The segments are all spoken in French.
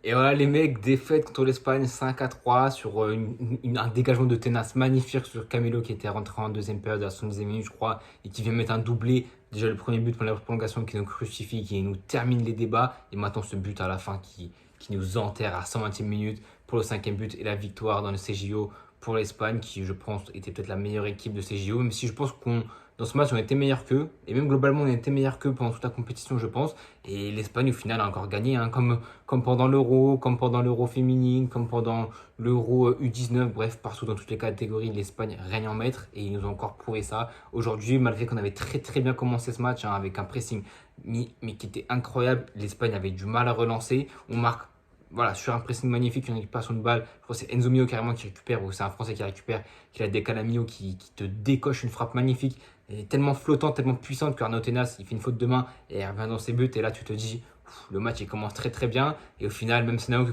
Et voilà les mecs, défaite contre l'Espagne 5-3 sur un dégagement de Tenas magnifique sur Camilo qui était rentré en deuxième période à la 70e minute je crois et qui vient mettre un doublé. Déjà le premier but pour la prolongation qui nous crucifie, qui nous termine les débats et maintenant ce but à la fin qui nous enterre à 120e minute pour le cinquième but et la victoire dans le CJO pour l'Espagne qui je pense était peut-être la meilleure équipe de CJO même si je pense qu'on dans ce match on était meilleur qu'eux et même globalement on était meilleur qu'eux pendant toute la compétition je pense et l'Espagne au final a encore gagné hein, comme pendant l'Euro, comme pendant l'Euro féminine, comme pendant l'Euro U19, bref, partout dans toutes les catégories, l'Espagne règne en maître et ils nous ont encore prouvé ça. Aujourd'hui, malgré qu'on avait très très bien commencé ce match hein, avec un pressing mais qui était incroyable, l'Espagne avait du mal à relancer. On marque voilà, sur un pressing magnifique, une récupération de balle. Je crois que c'est Enzo Mio carrément qui récupère, ou c'est un Français qui récupère, qui la décale à Mio, qui te décoche une frappe magnifique. Elle est tellement flottante, tellement puissante qu'Arnaud Tenas, il fait une faute de main et elle revient dans ses buts. Et là, tu te dis, le match il commence très très bien. Et au final, même scénario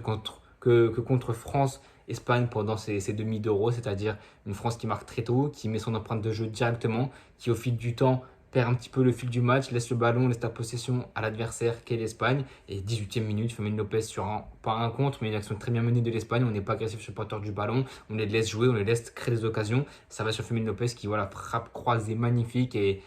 que contre France, Espagne pendant ces demi d'euros, c'est-à-dire une France qui marque très tôt, qui met son empreinte de jeu directement, qui au fil du temps perd un petit peu le fil du match, laisse le ballon, laisse la possession à l'adversaire qu'est l'Espagne. Et 18e minute, Fermin Lopez sur pas un contre, mais une action très bien menée de l'Espagne. On n'est pas agressif sur le porteur du ballon, on les laisse jouer, on les laisse créer des occasions. Ça va sur Fermin Lopez qui voilà, frappe croisée magnifique et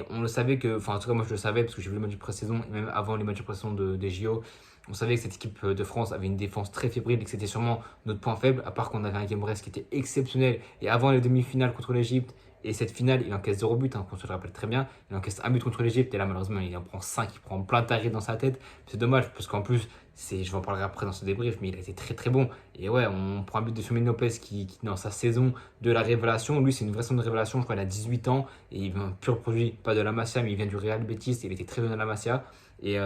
on le savait que, enfin en tout cas moi je le savais parce que j'ai vu le match de pré-saison et même avant les matchs de pré-saison des JO, on savait que cette équipe de France avait une défense très fébrile et que c'était sûrement notre point faible, à part qu'on avait un Game Brest qui était exceptionnel. Et avant les demi-finales contre l'Egypte et cette finale, il encaisse 0 but, hein, qu'on se le rappelle très bien. Il encaisse un but contre l'Egypte et là, malheureusement, il en prend 5, il prend plein taré dans sa tête. C'est dommage parce qu'en plus, je vais en parler après dans ce débrief, mais il a été très très bon. Et ouais, on prend un but de Firmino Lopez qui, dans sa saison de la révélation, lui, c'est une vraie saison de révélation. Je crois qu'il a 18 ans et il vient un pur produit, pas de la Masia, mais il vient du Real Betis. Il était très jeune à la Masia. Et.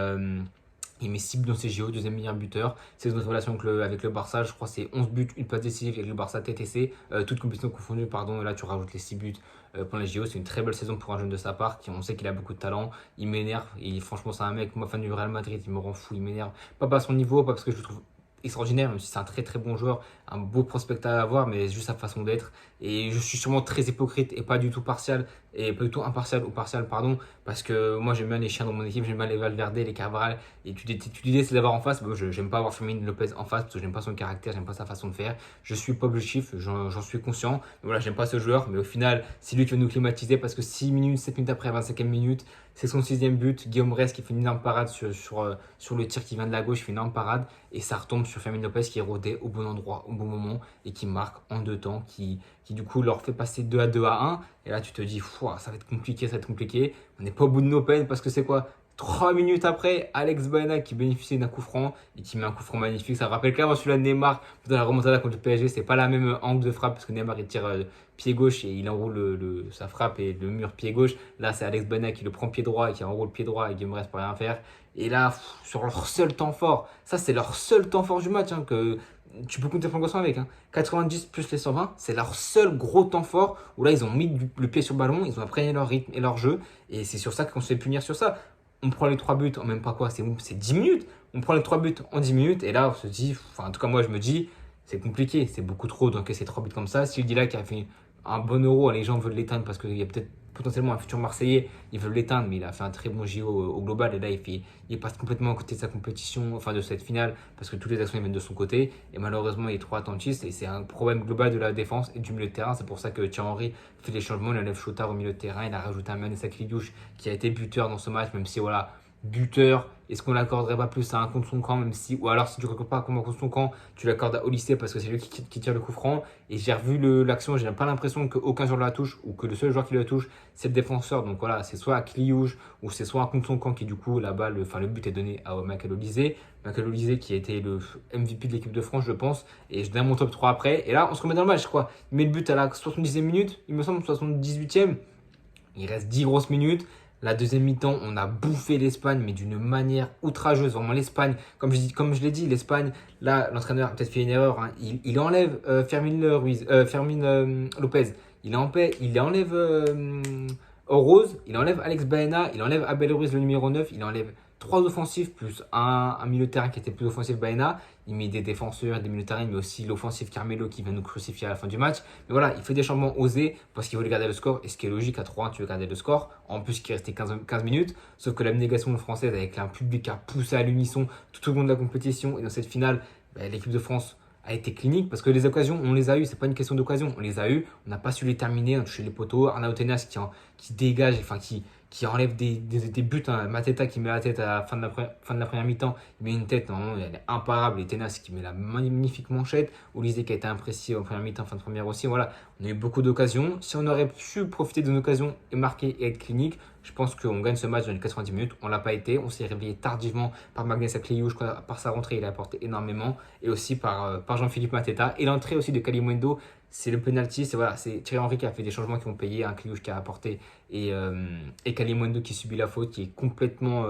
Il met 6 buts dans ses JO, deuxième meilleur buteur. C'est une relation avec le Barça, je crois que c'est 11 buts, une passe décisive avec le Barça TTC, toutes compétitions confondues, pardon. Et là, tu rajoutes les 6 buts pour les JO. C'est une très belle saison pour un jeune de sa part, on sait qu'il a beaucoup de talent. Il m'énerve, et franchement, c'est un mec, moi, fan du Real Madrid, il me rend fou, il m'énerve. Pas à son niveau, pas parce que je le trouve extraordinaire, même si c'est un très très bon joueur, un beau prospect à avoir, mais juste sa façon d'être. Et je suis sûrement très hypocrite et pas du tout partial, et pas du tout impartial ou partial, pardon, parce que moi j'aime bien les chiens dans mon équipe, j'aime bien les Valverde, les Carvajal, et tu décides d'avoir en face. Moi, j'aime pas avoir Fermin Lopez en face parce que j'aime pas son caractère, j'aime pas sa façon de faire. Je suis pas objectif, j'en suis conscient. Mais voilà, j'aime pas ce joueur, mais au final, c'est lui qui va nous climatiser parce que 6 minutes, 7 minutes après, 25e minute, c'est son sixième but. Guillaume Rest qui fait une énorme parade sur le tir qui vient de la gauche, il fait une énorme parade et ça retombe sur Fermin Lopez qui est rodé au bon endroit, au bon moment et qui marque en deux temps, qui du coup leur fait passer 2 à 2 à 1. Et là, tu te dis, ça va être compliqué, ça va être compliqué. On n'est pas au bout de nos peines parce que c'est quoi? 3 minutes après, Alex Baena qui bénéficie d'un coup franc et qui met un coup franc magnifique. Ça rappelle clairement celui-là de Neymar dans la remontada contre le PSG. C'est pas la même angle de frappe parce que Neymar il tire pied gauche et il enroule sa frappe et le mur pied gauche. Là, c'est Alex Baena qui le prend pied droit et qui enroule pied droit et Guillaume reste pour rien faire. Et là, sur leur seul temps fort, ça c'est leur seul temps fort du match hein, que tu peux compter prolongation avec. Hein. 90 plus les 120, c'est leur seul gros temps fort où là ils ont mis le pied sur le ballon, ils ont appris leur rythme et leur jeu. Et c'est sur ça qu'on se fait punir sur ça. On prend les 3 buts en même pas quoi, c'est 10 minutes. On prend les 3 buts en 10 minutes et là on se dit, enfin en tout cas moi je me dis, c'est compliqué, c'est beaucoup trop d'encaisser 3 buts comme ça. S'il dit là qu'il a fait un bon euro, les gens veulent l'éteindre parce qu'il y a peut-être potentiellement un futur Marseillais, ils veulent l'éteindre, mais il a fait un très bon JO au global et là il passe complètement à côté de sa compétition, enfin de cette finale, parce que toutes les actions viennent de son côté et malheureusement il est trop attentiste et c'est un problème global de la défense et du milieu de terrain. C'est pour ça que Thierry fait des changements, il enlève Chotard au milieu de terrain, il a rajouté un Manessa Kliouch qui a été buteur dans ce match, même si voilà, buteur, est-ce qu'on l'accorderait pas plus à un contre son camp, même si, ou alors si tu ne l'accordes pas à un contre son camp, tu l'accordes à Olysée parce que c'est lui qui tire le coup franc. Et j'ai revu l'action, j'ai pas l'impression qu'aucun joueur la touche ou que le seul joueur qui la touche, c'est le défenseur. Donc voilà, c'est soit à Kliouch ou c'est soit un contre son camp qui, du coup, là-bas, le but est donné à Michael Olysée. Michael Olysée qui a été le MVP de l'équipe de France, je pense. Et je donne mon top 3 après. Et là, on se remet dans le match, quoi. Il met le but à la 70e minute, il me semble, 78e. Il reste 10 grosses minutes. La deuxième mi-temps, on a bouffé l'Espagne, mais d'une manière outrageuse. Vraiment, l'Espagne, comme je l'ai dit, l'Espagne, là, l'entraîneur a peut-être fait une erreur. Hein. Il enlève Fermin Lopez. Il enlève Rose, il enlève Alex Baena, il enlève Abel Ruiz, le numéro 9, il enlève 3 offensifs plus un milieu de terrain qui était plus offensif, Baena. Il met des défenseurs, des milieux de terrain, mais aussi l'offensif Carmelo qui va nous crucifier à la fin du match. Mais voilà, il fait des changements osés parce qu'il voulait garder le score. Et ce qui est logique, à 3-1, tu veux garder le score. En plus, il restait 15 minutes. Sauf que l'abnégation française, avec un public qui a poussé à l'unisson tout au long de la compétition. Et dans cette finale, l'équipe de France a été clinique parce que les occasions, on les a eues. C'est pas une question d'occasion. On les a eues. On n'a pas su les terminer. On a touché les poteaux. Arnaud Tenas qui dégage, enfin qui enlève des buts. Hein. Mateta qui met la tête à la fin de la première mi-temps. Il met une tête, normalement, elle est imparable. Et Tenas qui met la magnifique manchette. Olysée qui a été imprécis en première mi-temps, fin de première aussi. Voilà, on a eu beaucoup d'occasions. Si on aurait su profiter d'une occasion et marquer et être clinique, je pense qu'on gagne ce match dans les 90 minutes. On ne l'a pas été. On s'est réveillé tardivement par Magnès Akliou. Je crois par sa rentrée, il a apporté énormément. Et aussi par Jean-Philippe Mateta. Et l'entrée aussi de Kalimundo, c'est le penalty. C'est Thierry Henry qui a fait des changements qui ont payé. Un Kliouche qui a apporté. Et Kalimundo qui subit la faute, qui est complètement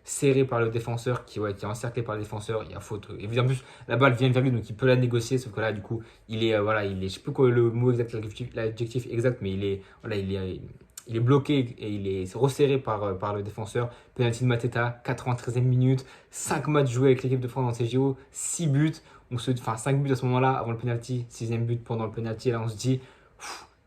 serré par le défenseur, qui est encerclé par le défenseur. Il y a faute. Évidemment, en plus, la balle vient vers lui, donc il peut la négocier. Sauf que là, du coup, il est, je sais plus quoi le mot exact, l'adjectif exact, mais il est bloqué et il est resserré par le défenseur. Penalty de Mateta, 93e minute, 5 matchs joués avec l'équipe de France dans ces JO, 6 buts. 5 buts à ce moment-là, avant le penalty, 6e but pendant le penalty. Et là, on se dit,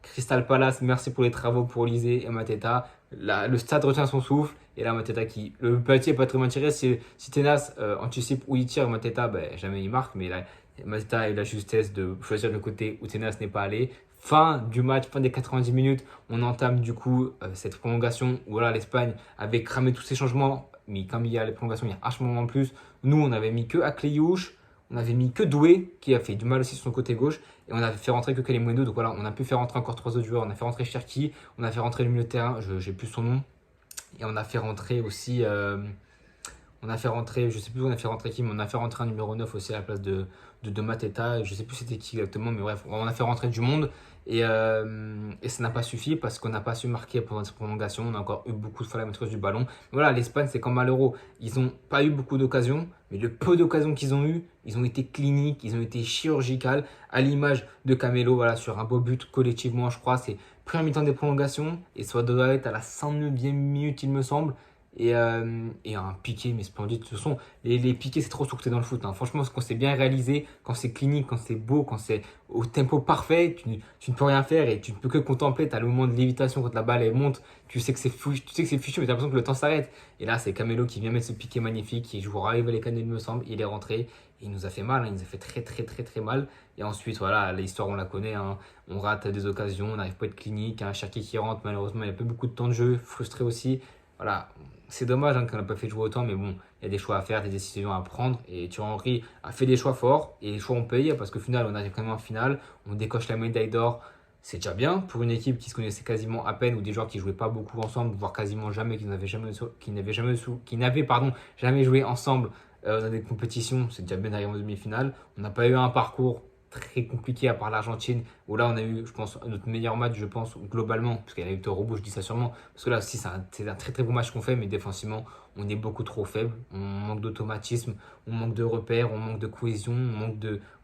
Crystal Palace, merci pour les travaux pour Olysée et Mateta. Le stade retient son souffle. Et là, Mateta le penalty n'est pas très bien tiré. Si Tenas anticipe où il tire, Mateta, jamais il marque. Mais là, Mateta a eu la justesse de choisir le côté où Tenas n'est pas allé. Fin du match, fin des 90 minutes, on entame du coup cette prolongation où là l'Espagne avait cramé tous ses changements, mais comme il y a les prolongations, il y a un changement en plus. Nous, on avait mis que Akliouche, on avait mis que Doué qui a fait du mal aussi sur son côté gauche et on avait fait rentrer que Kalimundo. Donc voilà, on a pu faire rentrer encore 3 autres joueurs. On a fait rentrer Cherki, on a fait rentrer le milieu de terrain, j'ai plus son nom, et on a fait rentrer aussi. On a fait rentrer, je sais plus où on a fait rentrer qui, mais on a fait rentrer un numéro 9 aussi à la place de Mateta. Je sais plus c'était qui exactement, mais bref, on a fait rentrer du monde. Et ça n'a pas suffi parce qu'on n'a pas su marquer pendant cette prolongation. On a encore eu beaucoup de fois la maîtrise du ballon. Mais voilà, l'Espagne, c'est comme à l'Euro. Ils n'ont pas eu beaucoup d'occasions, mais le peu d'occasions qu'ils ont eu, ils ont été cliniques, ils ont été chirurgicales, à l'image de Camelo, voilà, sur un beau but collectivement, je crois. C'est première mi-temps des prolongations et ça doit être à la 109e minute, il me semble. Et un piqué, mais splendide. De toute façon, les piqués, c'est trop sous-coté dans le foot. Hein. Franchement, quand c'est bien réalisé, quand c'est clinique, quand c'est beau, quand c'est au tempo parfait, tu ne peux rien faire et tu ne peux que contempler. Tu as le moment de lévitation quand la balle elle monte. Tu sais que c'est fichu, mais tu as l'impression que le temps s'arrête. Et là, c'est Camelo qui vient mettre ce piqué magnifique. Qui joue Rayo Vallecano, il me semble. Il est rentré. Et il nous a fait mal. Hein. Il nous a fait très, très, très, très mal. Et ensuite, voilà, l'histoire, on la connaît. Hein. On rate des occasions. On n'arrive pas à être clinique. Un Cherki qui rentre, malheureusement, il n'y a pas beaucoup de temps de jeu. Frustré aussi. Voilà, c'est dommage qu'on n'a pas fait jouer autant, mais bon, il y a des choix à faire, des décisions à prendre. Et Thierry Henry a fait des choix forts et les choix ont payé parce qu'au final, on arrive quand même en finale, on décoche la médaille d'or. C'est déjà bien pour une équipe qui se connaissait quasiment à peine ou des joueurs qui jouaient pas beaucoup ensemble, voire quasiment jamais, qui n'avaient jamais joué ensemble dans des compétitions. C'est déjà bien d'arriver en demi-finale. On n'a pas eu un parcours très compliqué à part l'Argentine où là on a eu je pense notre meilleur match je pense globalement parce qu'il y a eu Toro, je dis ça sûrement parce que là aussi c'est un très très bon match qu'on fait mais défensivement on est beaucoup trop faible, on manque d'automatisme, on manque de repères, on manque de cohésion,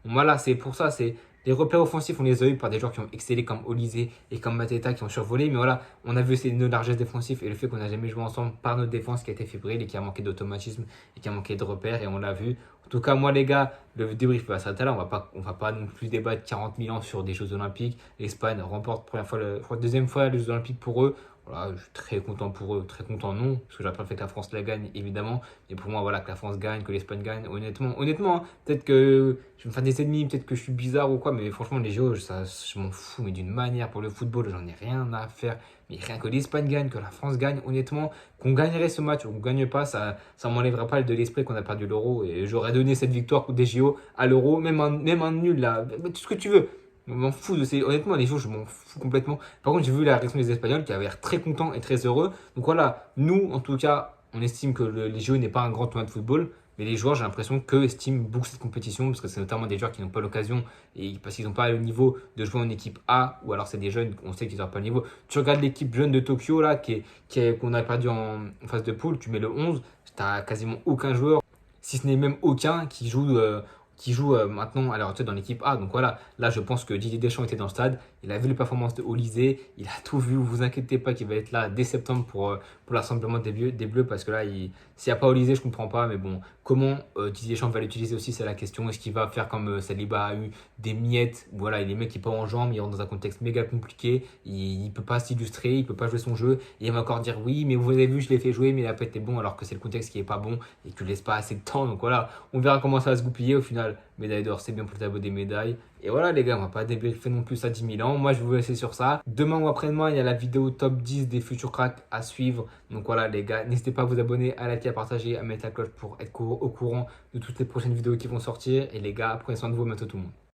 voilà c'est pour ça c'est les repères offensifs, on les a eu par des joueurs qui ont excellé comme Olysée et comme Mateta qui ont survolé. Mais voilà, on a vu nos largesses défensives et le fait qu'on n'a jamais joué ensemble par notre défense qui a été fébrile et qui a manqué d'automatisme et qui a manqué de repères. Et on l'a vu. En tout cas, moi, les gars, le débrief va s'arrêter là. On va pas non plus débattre 40 000 ans sur des Jeux Olympiques. L'Espagne remporte deuxième fois les Jeux Olympiques pour eux. Voilà, je suis très content pour eux, très content non, parce que j'aurais préféré que la France la gagne évidemment, mais pour moi voilà que la France gagne, que l'Espagne gagne, honnêtement hein, peut-être que je vais me faire des ennemis, peut-être que je suis bizarre ou quoi, mais franchement les JO, je m'en fous, mais d'une manière pour le football, j'en ai rien à faire, mais rien que l'Espagne gagne, que la France gagne, honnêtement, qu'on gagnerait ce match ou qu'on gagne pas, ça m'enlèvera pas de l'esprit qu'on a perdu l'Euro, et j'aurais donné cette victoire contre des JO à l'Euro, même un nul là, tout ce que tu veux. Je m'en fous de ces. Honnêtement, les jours, je m'en fous complètement. Par contre, j'ai vu la réaction des Espagnols qui avaient l'air très contents et très heureux. Donc voilà, nous, en tout cas, on estime que les JO n'est pas un grand tournoi de football. Mais les joueurs, j'ai l'impression qu'eux estiment beaucoup cette compétition parce que c'est notamment des joueurs qui n'ont pas l'occasion et parce qu'ils n'ont pas le niveau de jouer en équipe A ou alors c'est des jeunes, on sait qu'ils n'ont pas le niveau. Tu regardes l'équipe jeune de Tokyo là, qu'on a perdu en phase de poule, tu mets le 11, tu n'as quasiment aucun joueur, si ce n'est même aucun qui joue maintenant à l'heure actuelle dans l'équipe A. Donc voilà, là je pense que Didier Deschamps était dans le stade. Il a vu les performances de Olysée. Il a tout vu. Vous inquiétez pas qu'il va être là dès septembre pour l'assemblement des Bleus. Parce que là, s'il n'y a pas Olysée, je comprends pas. Mais bon, comment Didier Deschamps va l'utiliser aussi, c'est la question. Est-ce qu'il va faire comme Saliba a eu des miettes? Voilà, il est mecs qui part en jambes. Il rentre dans un contexte méga compliqué. Il ne peut pas s'illustrer. Il ne peut pas jouer son jeu. Et il va encore dire oui, mais vous avez vu, je l'ai fait jouer, mais il a pas été bon. Alors que c'est le contexte qui est pas bon et que tu laisses pas assez de temps. Donc voilà, on verra comment ça va se goupiller. Au final, médaille d'or, c'est bien pour le tableau des médailles. Et voilà les gars, on va pas débriefer non plus à 10 000 ans. Moi, je vais vous laisser sur ça. Demain ou après-demain, il y a la vidéo top 10 des futurs cracks à suivre. Donc voilà les gars, n'hésitez pas à vous abonner, à liker, à partager, à mettre la cloche pour être au courant de toutes les prochaines vidéos qui vont sortir. Et les gars, prenez soin de vous, bientôt tout le monde.